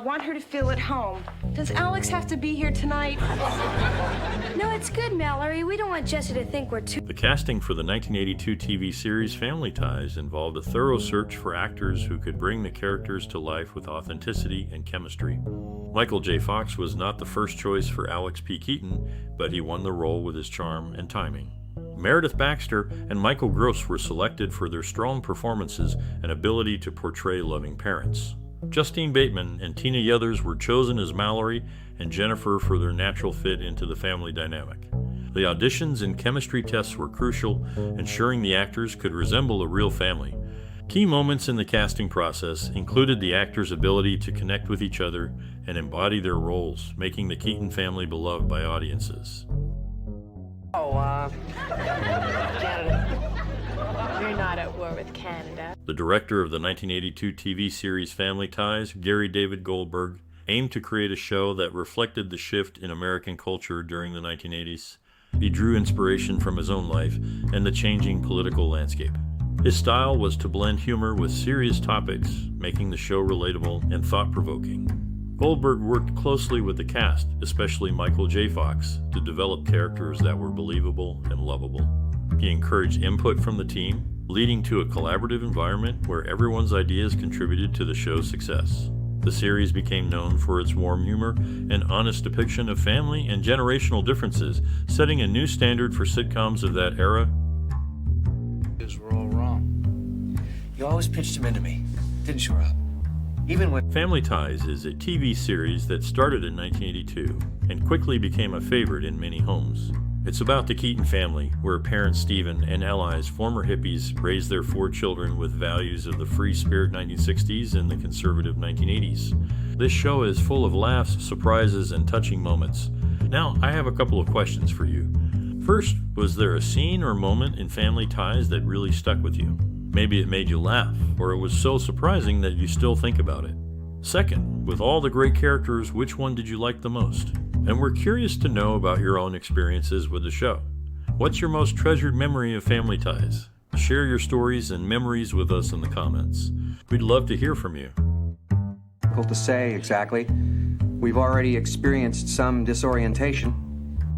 I want her to feel at home. Does Alex have to be here tonight? No, it's good, Mallory. We don't want Jesse to think we're too... The casting for the 1982 TV series Family Ties involved a thorough search for actors who could bring the characters to life with authenticity and chemistry. Michael J. Fox was not the first choice for Alex P. Keaton, but he won the role with his charm and timing. Meredith Baxter and Michael Gross were selected for their strong performances and ability to portray loving parents. Justine Bateman and Tina Yothers were chosen as Mallory and Jennifer for their natural fit into the family dynamic. The auditions and chemistry tests were crucial, ensuring the actors could resemble a real family. Key moments in the casting process included the actors' ability to connect with each other and embody their roles, making the Keaton family beloved by audiences. Canada. We're not at war with Canada. The director of the 1982 TV series Family Ties, Gary David Goldberg, aimed to create a show that reflected the shift in American culture during the 1980s. He drew inspiration from his own life and the changing political landscape. His style was to blend humor with serious topics, making the show relatable and thought-provoking. Goldberg worked closely with the cast, especially Michael J. Fox, to develop characters that were believable and lovable. He encouraged input from the team, leading to a collaborative environment where everyone's ideas contributed to the show's success. The series became known for its warm humor and honest depiction of family and generational differences, setting a new standard for sitcoms of that era. We're all wrong. You always pitched him into me, didn't you, Rob? Even when... Family Ties is a TV series that started in 1982 and quickly became a favorite in many homes. It's about the Keaton family, where parents Stephen and Elyse, former hippies, raised their 4 children with values of the free spirit 1960s and the conservative 1980s. This show is full of laughs, surprises, and touching moments. Now, I have a couple of questions for you. First, was there a scene or moment in Family Ties that really stuck with you? Maybe it made you laugh, or it was so surprising that you still think about it. Second, with all the great characters, which one did you like the most? And we're curious to know about your own experiences with the show. What's your most treasured memory of Family Ties? Share your stories and memories with us in the comments. We'd love to hear from you. Difficult to say exactly. We've already experienced some disorientation.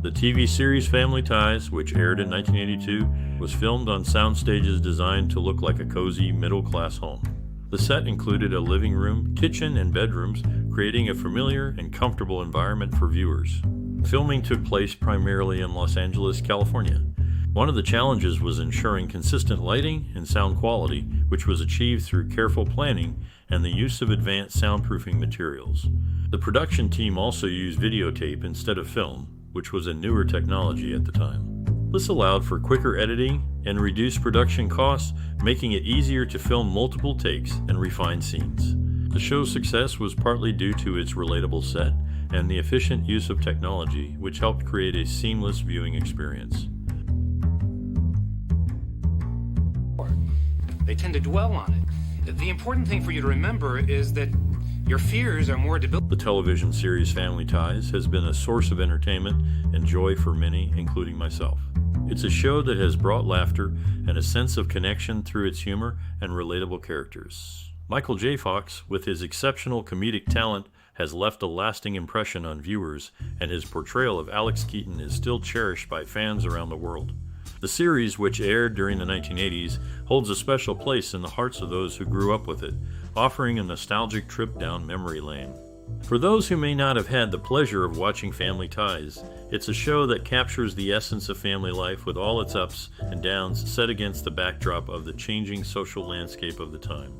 The TV series Family Ties, which aired in 1982, was filmed on sound stages designed to look like a cozy, middle-class home. The set included a living room, kitchen, and bedrooms, creating a familiar and comfortable environment for viewers. Filming took place primarily in Los Angeles, California. One of the challenges was ensuring consistent lighting and sound quality, which was achieved through careful planning and the use of advanced soundproofing materials. The production team also used videotape instead of film, which was a newer technology at the time. This allowed for quicker editing and reduced production costs, making it easier to film multiple takes and refine scenes. The show's success was partly due to its relatable set and the efficient use of technology, which helped create a seamless viewing experience. They tend to dwell on it. The important thing for you to remember is that your fears are more debilitating. The television series Family Ties has been a source of entertainment and joy for many, including myself. It's a show that has brought laughter and a sense of connection through its humor and relatable characters. Michael J. Fox, with his exceptional comedic talent, has left a lasting impression on viewers, and his portrayal of Alex Keaton is still cherished by fans around the world. The series, which aired during the 1980s, holds a special place in the hearts of those who grew up with it, offering a nostalgic trip down memory lane. For those who may not have had the pleasure of watching Family Ties, it's a show that captures the essence of family life with all its ups and downs set against the backdrop of the changing social landscape of the time.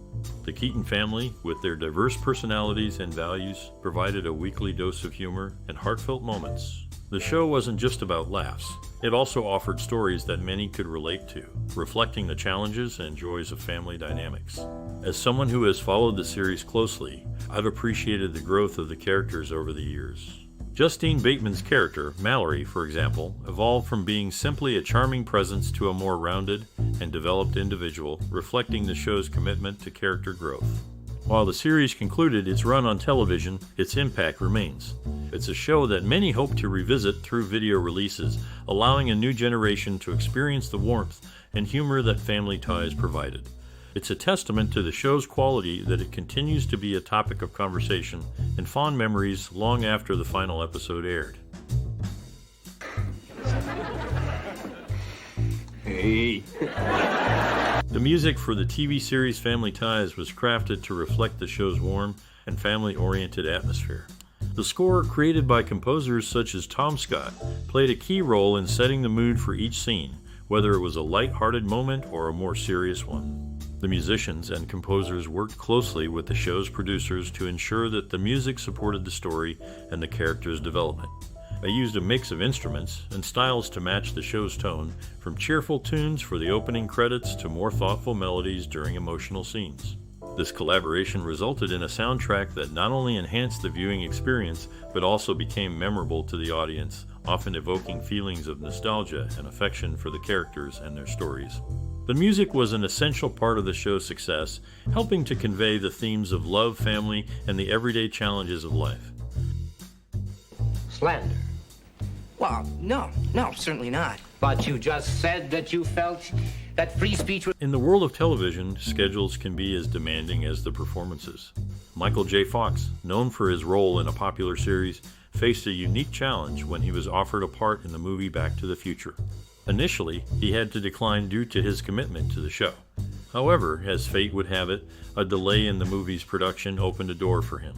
The Keaton family, with their diverse personalities and values, provided a weekly dose of humor and heartfelt moments. The show wasn't just about laughs. It also offered stories that many could relate to, reflecting the challenges and joys of family dynamics. As someone who has followed the series closely, I've appreciated the growth of the characters over the years. Justine Bateman's character, Mallory, for example, evolved from being simply a charming presence to a more rounded and developed individual, reflecting the show's commitment to character growth. While the series concluded its run on television, its impact remains. It's a show that many hope to revisit through video releases, allowing a new generation to experience the warmth and humor that Family Ties provided. It's a testament to the show's quality that it continues to be a topic of conversation and fond memories long after the final episode aired. Hey. The music for the TV series Family Ties was crafted to reflect the show's warm and family-oriented atmosphere. The score, created by composers such as Tom Scott, played a key role in setting the mood for each scene, whether it was a light-hearted moment or a more serious one. The musicians and composers worked closely with the show's producers to ensure that the music supported the story and the characters' development. They used a mix of instruments and styles to match the show's tone, from cheerful tunes for the opening credits to more thoughtful melodies during emotional scenes. This collaboration resulted in a soundtrack that not only enhanced the viewing experience, but also became memorable to the audience, often evoking feelings of nostalgia and affection for the characters and their stories. The music was an essential part of the show's success, helping to convey the themes of love, family, and the everyday challenges of life. Slander. Well, no, certainly not. But you just said that you felt that free speech was... In the world of television, schedules can be as demanding as the performances. Michael J. Fox, known for his role in a popular series, faced a unique challenge when he was offered a part in the movie Back to the Future. Initially, he had to decline due to his commitment to the show. However, as fate would have it, a delay in the movie's production opened a door for him.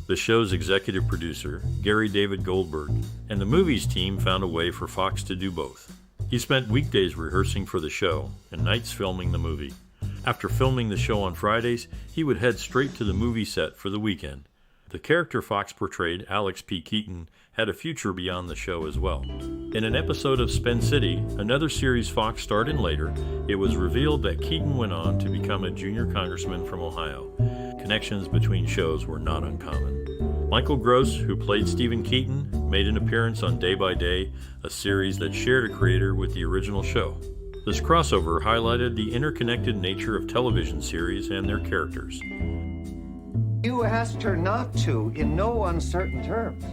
The show's executive producer, Gary David Goldberg, and the movie's team found a way for Fox to do both. He spent weekdays rehearsing for the show and nights filming the movie. After filming the show on Fridays, he would head straight to the movie set for the weekend. The character Fox portrayed, Alex P. Keaton, had a future beyond the show as well. In an episode of Spin City, another series Fox starred in later, it was revealed that Keaton went on to become a junior congressman from Ohio. Connections between shows were not uncommon. Michael Gross, who played Stephen Keaton, made an appearance on Day by Day, a series that shared a creator with the original show. This crossover highlighted the interconnected nature of television series and their characters. You asked her not to, in no uncertain terms.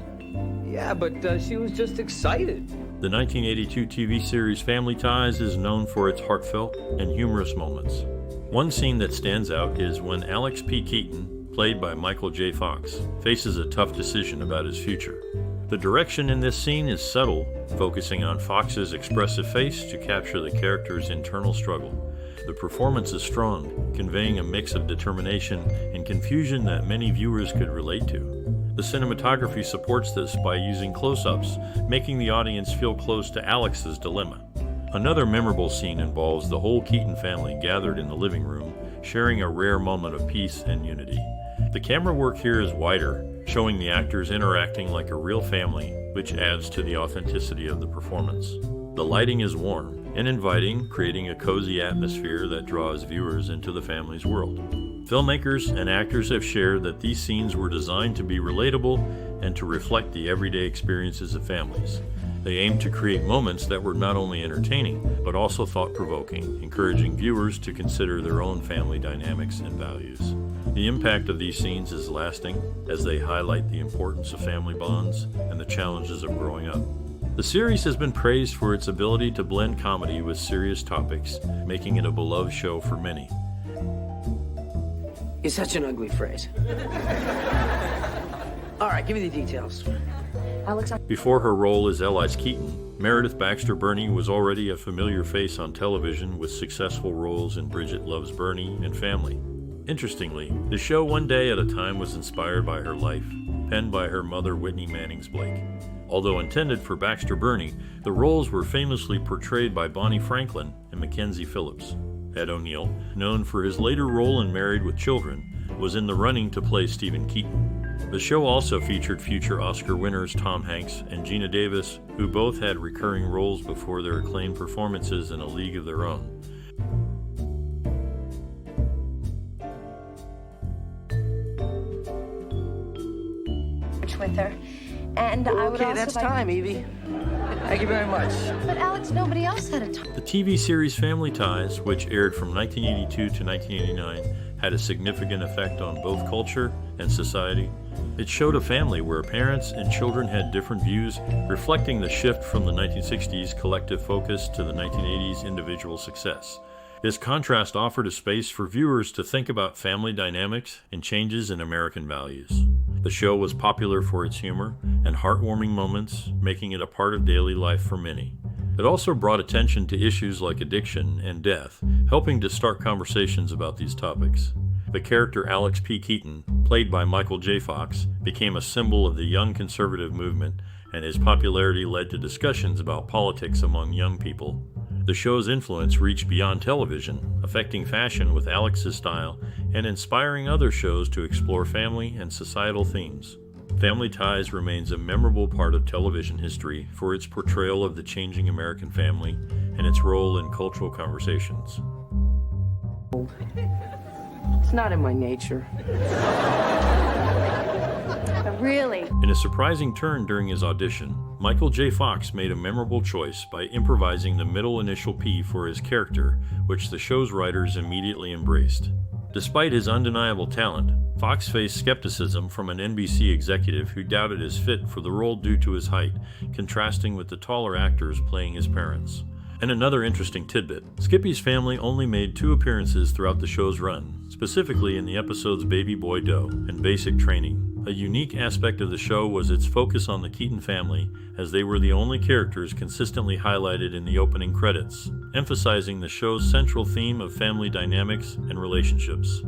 Yeah, but she was just excited. The 1982 TV series Family Ties is known for its heartfelt and humorous moments. One scene that stands out is when Alex P. Keaton, played by Michael J. Fox, faces a tough decision about his future. The direction in this scene is subtle, focusing on Fox's expressive face to capture the character's internal struggle. The performance is strong, conveying a mix of determination and confusion that many viewers could relate to. The cinematography supports this by using close-ups, making the audience feel close to Alex's dilemma. Another memorable scene involves the whole Keaton family gathered in the living room, sharing a rare moment of peace and unity. The camera work here is wider, showing the actors interacting like a real family, which adds to the authenticity of the performance. The lighting is warm and inviting, creating a cozy atmosphere that draws viewers into the family's world. Filmmakers and actors have shared that these scenes were designed to be relatable and to reflect the everyday experiences of families. They aimed to create moments that were not only entertaining, but also thought-provoking, encouraging viewers to consider their own family dynamics and values. The impact of these scenes is lasting, as they highlight the importance of family bonds and the challenges of growing up. The series has been praised for its ability to blend comedy with serious topics, making it a beloved show for many. It's such an ugly phrase. All right, give me the details. Before her role as Elyse Keaton, Meredith Baxter Birney was already a familiar face on television with successful roles in Bridget Loves Bernie and Family. Interestingly, the show One Day at a Time was inspired by her life, penned by her mother Whitney Mannings Blake. Although intended for Baxter Birney, the roles were famously portrayed by Bonnie Franklin and Mackenzie Phillips. Ed O'Neill, known for his later role in Married with Children, was in the running to play Stephen Keaton. The show also featured future Oscar winners Tom Hanks and Gina Davis, who both had recurring roles before their acclaimed performances in A League of Their Own. With her. And I would Okay, also that's like... time, Evie. Thank you very much. But Alex, nobody else had a time. The TV series Family Ties, which aired from 1982 to 1989, had a significant effect on both culture and society. It showed a family where parents and children had different views, reflecting the shift from the 1960s collective focus to the 1980s individual success. This contrast offered a space for viewers to think about family dynamics and changes in American values. The show was popular for its humor and heartwarming moments, making it a part of daily life for many. It also brought attention to issues like addiction and death, helping to start conversations about these topics. The character Alex P. Keaton, played by Michael J. Fox, became a symbol of the young conservative movement, and his popularity led to discussions about politics among young people. The show's influence reached beyond television, affecting fashion with Alex's style and inspiring other shows to explore family and societal themes. Family Ties remains a memorable part of television history for its portrayal of the changing American family and its role in cultural conversations. It's not in my nature. Really? In a surprising turn during his audition, Michael J. Fox made a memorable choice by improvising the middle initial P for his character, which the show's writers immediately embraced. Despite his undeniable talent, Fox faced skepticism from an NBC executive who doubted his fit for the role due to his height, contrasting with the taller actors playing his parents. And another interesting tidbit, Skippy's family only made 2 appearances throughout the show's run, specifically in the episodes Baby Boy Doe and Basic Training. A unique aspect of the show was its focus on the Keaton family, as they were the only characters consistently highlighted in the opening credits, emphasizing the show's central theme of family dynamics and relationships.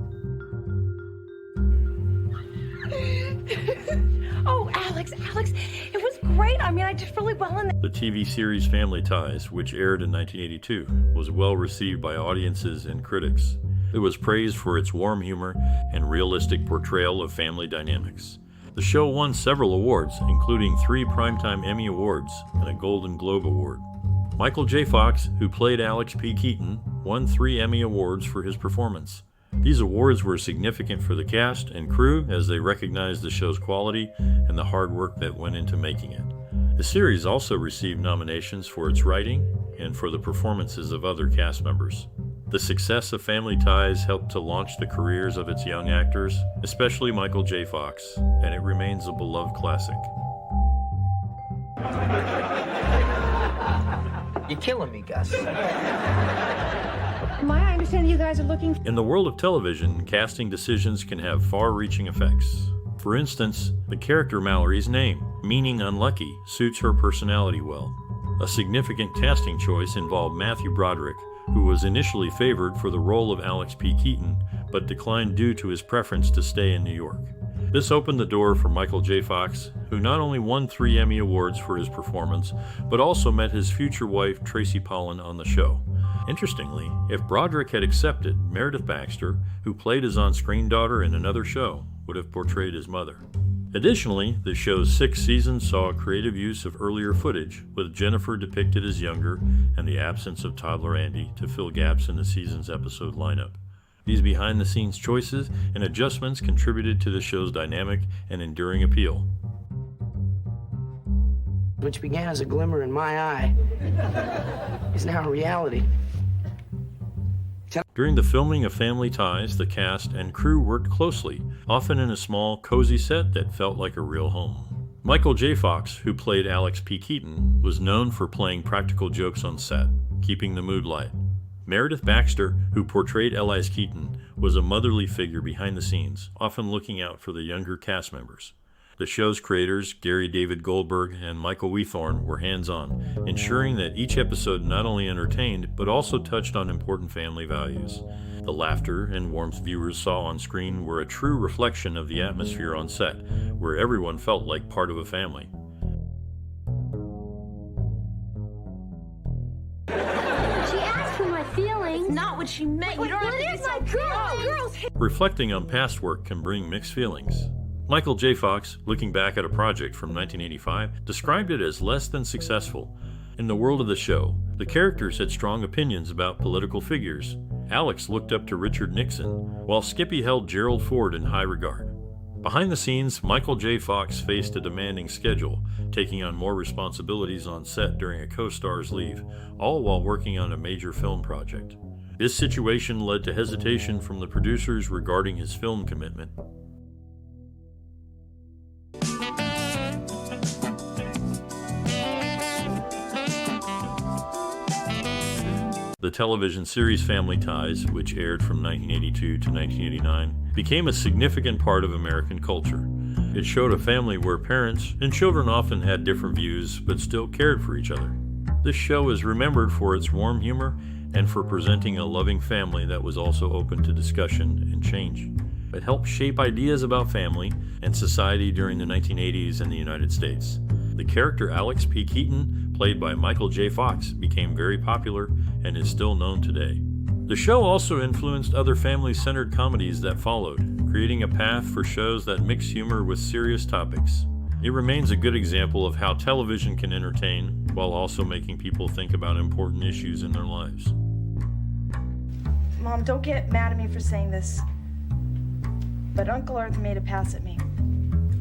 Oh, Alex, it was great. I mean, I did really well in The TV series Family Ties, which aired in 1982, was well received by audiences and critics. It was praised for its warm humor and realistic portrayal of family dynamics. The show won several awards, including 3 Primetime Emmy Awards and a Golden Globe Award. Michael J. Fox, who played Alex P. Keaton, won 3 Emmy Awards for his performance. These awards were significant for the cast and crew as they recognized the show's quality and the hard work that went into making it. The series also received nominations for its writing and for the performances of other cast members. The success of Family Ties helped to launch the careers of its young actors, especially Michael J. Fox, and it remains a beloved classic. You're killing me, Gus. I understand you guys are looking. In the world of television, casting decisions can have far-reaching effects. For instance, the character Mallory's name, meaning unlucky, suits her personality well. A significant casting choice involved Matthew Broderick, who was initially favored for the role of Alex P. Keaton, but declined due to his preference to stay in New York. This opened the door for Michael J. Fox, who not only won 3 Emmy Awards for his performance, but also met his future wife Tracy Pollan on the show. Interestingly, if Broderick had accepted, Meredith Baxter, who played his on-screen daughter in another show, would have portrayed his mother. Additionally, the show's 6th season saw a creative use of earlier footage, with Jennifer depicted as younger and the absence of toddler Andy to fill gaps in the season's episode lineup. These behind-the-scenes choices and adjustments contributed to the show's dynamic and enduring appeal. Which began as a glimmer in my eye is now a reality. During the filming of Family Ties, the cast and crew worked closely, often in a small, cozy set that felt like a real home. Michael J. Fox, who played Alex P. Keaton, was known for playing practical jokes on set, keeping the mood light. Meredith Baxter, who portrayed Elyse Keaton, was a motherly figure behind the scenes, often looking out for the younger cast members. The show's creators, Gary David Goldberg and Michael Weathorn, were hands-on, ensuring that each episode not only entertained, but also touched on important family values. The laughter and warmth viewers saw on screen were a true reflection of the atmosphere on set, where everyone felt like part of a family. She asked for my feelings. Not what she meant. You don't have to be so girls. Reflecting on past work can bring mixed feelings. Michael J. Fox, looking back at a project from 1985, described it as less than successful. In the world of the show, the characters had strong opinions about political figures. Alex looked up to Richard Nixon, while Skippy held Gerald Ford in high regard. Behind the scenes, Michael J. Fox faced a demanding schedule, taking on more responsibilities on set during a co-star's leave, all while working on a major film project. This situation led to hesitation from the producers regarding his film commitment. The television series Family Ties, which aired from 1982 to 1989, became a significant part of American culture. It showed a family where parents and children often had different views but still cared for each other. This show is remembered for its warm humor and for presenting a loving family that was also open to discussion and change. It helped shape ideas about family and society during the 1980s in the United States. The character Alex P. Keaton, played by Michael J. Fox, became very popular and is still known today. The show also influenced other family-centered comedies that followed, creating a path for shows that mix humor with serious topics. It remains a good example of how television can entertain while also making people think about important issues in their lives. Mom, don't get mad at me for saying this, but Uncle Arthur made a pass at me.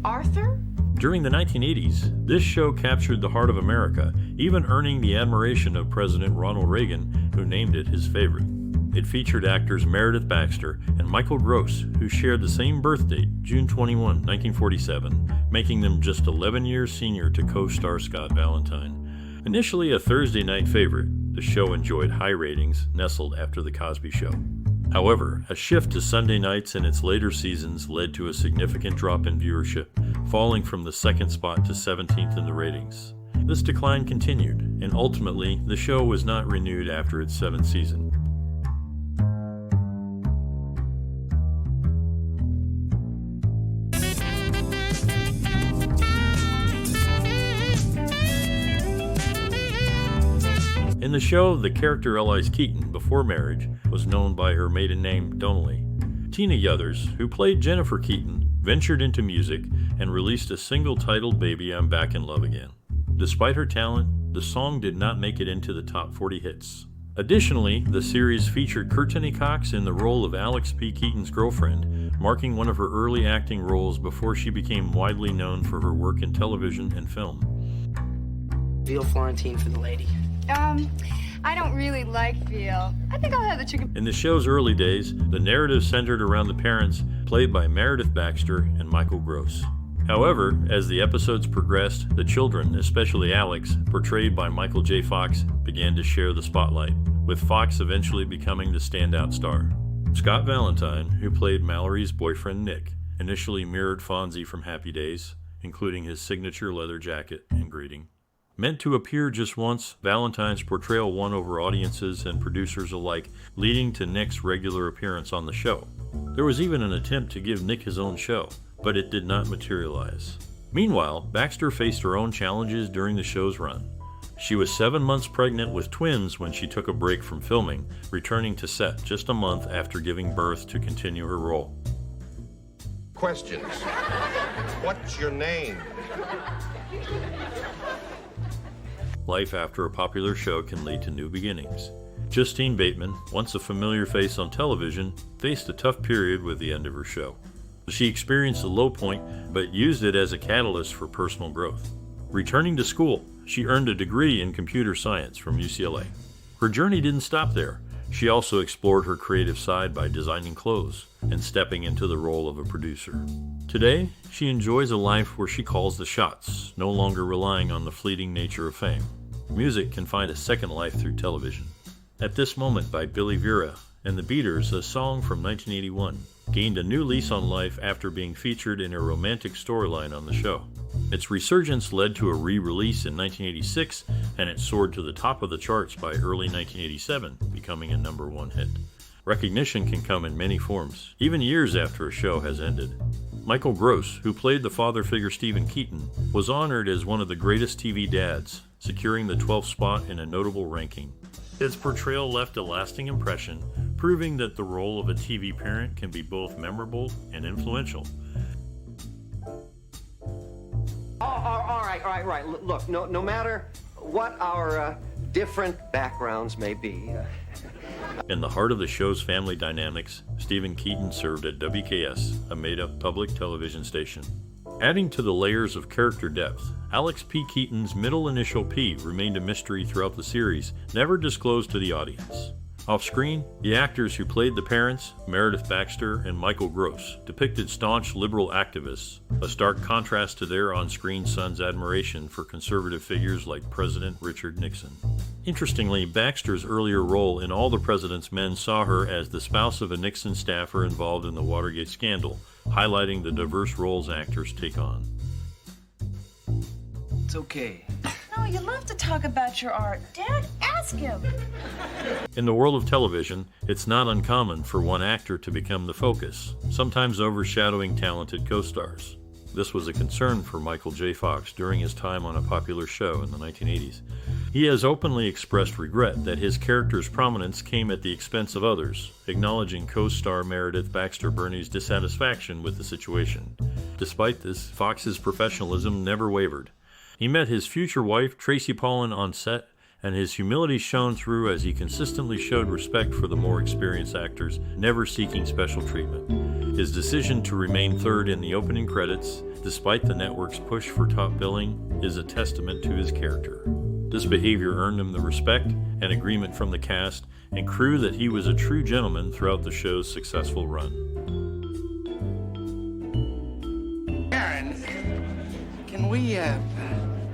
Arthur? During the 1980s, this show captured the heart of America, even earning the admiration of President Ronald Reagan, who named it his favorite. It featured actors Meredith Baxter and Michael Gross, who shared the same birth date, June 21, 1947, making them just 11 years senior to co-star Scott Valentine. Initially a Thursday night favorite, the show enjoyed high ratings, nestled after The Cosby Show. However, a shift to Sunday nights in its later seasons led to a significant drop in viewership, falling from the second spot to 17th in the ratings. This decline continued, and ultimately, the show was not renewed after its 7th season. In the show, the character Elyse Keaton, before marriage, was known by her maiden name Donnelly. Tina Yothers, who played Jennifer Keaton, ventured into music and released a single titled Baby I'm Back in Love Again. Despite her talent, the song did not make it into the top 40 hits. Additionally, the series featured Courteney in the role of Alex P. Keaton's girlfriend, marking one of her early acting roles before she became widely known for her work in television and film. Veal Florentine for the lady. I don't really like veal. I think I'll have the chicken. In the show's early days, the narrative centered around the parents, played by Meredith Baxter and Michael Gross. However, as the episodes progressed, the children, especially Alex, portrayed by Michael J. Fox, began to share the spotlight, with Fox eventually becoming the standout star. Scott Valentine, who played Mallory's boyfriend Nick, initially mirrored Fonzie from Happy Days, including his signature leather jacket and greeting. Meant to appear just once, Valentine's portrayal won over audiences and producers alike, leading to Nick's regular appearance on the show. There was even an attempt to give Nick his own show, but it did not materialize. Meanwhile, Baxter faced her own challenges during the show's run. She was 7 months pregnant with twins when she took a break from filming, returning to set just a month after giving birth to continue her role. Questions. What's your name? Life after a popular show can lead to new beginnings. Justine Bateman, once a familiar face on television, faced a tough period with the end of her show. She experienced a low point, but used it as a catalyst for personal growth. Returning to school, she earned a degree in computer science from UCLA. Her journey didn't stop there. She also explored her creative side by designing clothes and stepping into the role of a producer. Today, she enjoys a life where she calls the shots, no longer relying on the fleeting nature of fame. Music can find a second life through television. At This Moment by Billy Vera and the Beaters, a song from 1981, gained a new lease on life after being featured in a romantic storyline on the show. Its resurgence led to a re-release in 1986, and it soared to the top of the charts by early 1987, becoming a #1 hit. Recognition can come in many forms, even years after a show has ended. Michael Gross, who played the father figure Stephen Keaton, was honored as one of the greatest TV dads, securing the 12th spot in a notable ranking. His portrayal left a lasting impression, proving that the role of a TV parent can be both memorable and influential. All right. Look, no matter what our different backgrounds may be. In the heart of the show's family dynamics, Stephen Keaton served at WKS, a made-up public television station. Adding to the layers of character depth, Alex P. Keaton's middle initial P remained a mystery throughout the series, never disclosed to the audience. Off-screen, the actors who played the parents, Meredith Baxter and Michael Gross, depicted staunch liberal activists, a stark contrast to their on-screen son's admiration for conservative figures like President Richard Nixon. Interestingly, Baxter's earlier role in All the President's Men saw her as the spouse of a Nixon staffer involved in the Watergate scandal, highlighting the diverse roles actors take on. It's okay. No, you love to talk about your art. Dad, ask him. In the world of television, it's not uncommon for one actor to become the focus, sometimes overshadowing talented co-stars. This was a concern for Michael J. Fox during his time on a popular show in the 1980s. He has openly expressed regret that his character's prominence came at the expense of others, acknowledging co-star Meredith Baxter Burney's dissatisfaction with the situation. Despite this, Fox's professionalism never wavered. He met his future wife, Tracy Pollan, on set, and his humility shone through as he consistently showed respect for the more experienced actors, never seeking special treatment. His decision to remain third in the opening credits, despite the network's push for top billing, is a testament to his character. This behavior earned him the respect and agreement from the cast and crew that he was a true gentleman throughout the show's successful run. Karen, can we,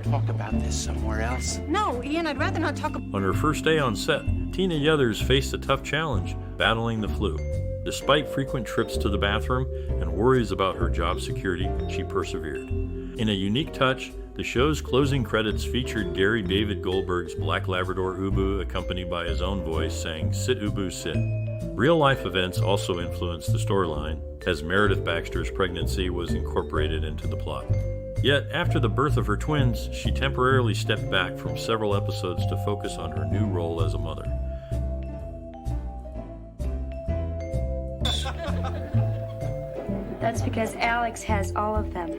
talk about this somewhere else? No, Ian, I'd rather not talk about... On her first day on set, Tina Yothers faced a tough challenge, battling the flu. Despite frequent trips to the bathroom and worries about her job security, she persevered. In a unique touch, the show's closing credits featured Gary David Goldberg's Black Labrador Ubu accompanied by his own voice saying, "Sit Ubu, sit." Real-life events also influenced the storyline, as Meredith Baxter's pregnancy was incorporated into the plot. Yet, after the birth of her twins, she temporarily stepped back from several episodes to focus on her new role as a mother. That's because Alex has all of them.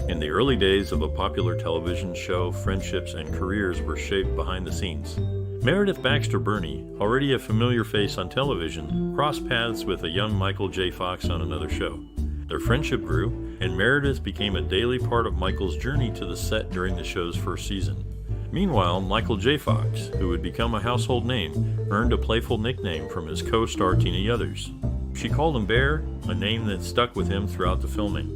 In the early days of a popular television show, friendships and careers were shaped behind the scenes. Meredith Baxter Burney, already a familiar face on television, crossed paths with a young Michael J. Fox on another show. Their friendship grew, and Meredith became a daily part of Michael's journey to the set during the show's first season. Meanwhile, Michael J. Fox, who would become a household name, earned a playful nickname from his co-star Tina Yothers. She called him Bear, a name that stuck with him throughout the filming.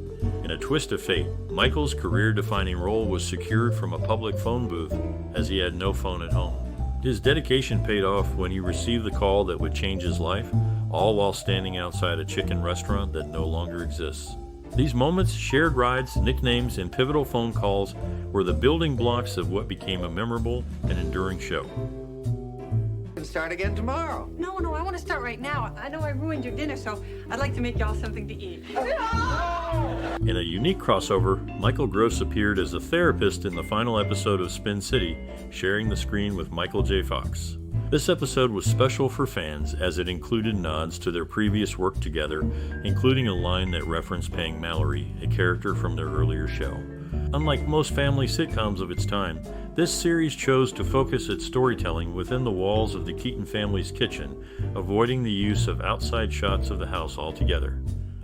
In a twist of fate, Michael's career-defining role was secured from a public phone booth, as he had no phone at home. His dedication paid off when he received the call that would change his life, all while standing outside a chicken restaurant that no longer exists. These moments, shared rides, nicknames, and pivotal phone calls were the building blocks of what became a memorable and enduring show. We can start again tomorrow. No, I want to start right now. I know I ruined your dinner, so I'd like to make y'all something to eat. In a unique crossover, Michael Gross appeared as a therapist in the final episode of Spin City, sharing the screen with Michael J. Fox. This episode was special for fans as it included nods to their previous work together, including a line that referenced paying Mallory, a character from their earlier show. Unlike most family sitcoms of its time, this series chose to focus its storytelling within the walls of the Keaton family's kitchen, avoiding the use of outside shots of the house altogether.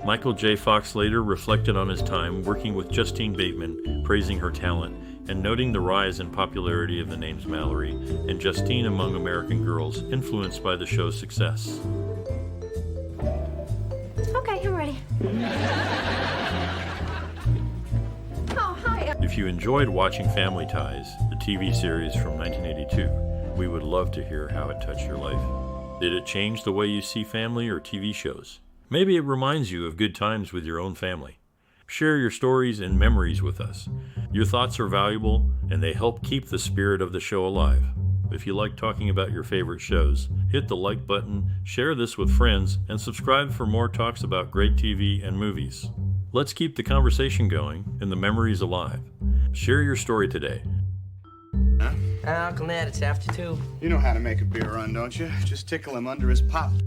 Michael J. Fox later reflected on his time working with Justine Bateman, praising her talent, and noting the rise in popularity of the names Mallory and Justine among American girls, influenced by the show's success. Okay, I'm ready. Oh, hi. If you enjoyed watching Family Ties, the TV series from 1982, we would love to hear how it touched your life. Did it change the way you see family or TV shows? Maybe it reminds you of good times with your own family. Share your stories and memories with us. Your thoughts are valuable, and they help keep the spirit of the show alive. If you like talking about your favorite shows, hit the like button, share this with friends, and subscribe for more talks about great TV and movies. Let's keep the conversation going and the memories alive. Share your story today. Uncle Ned, it's after 2. You know how to make a beer run, don't you? Just tickle him under his pop.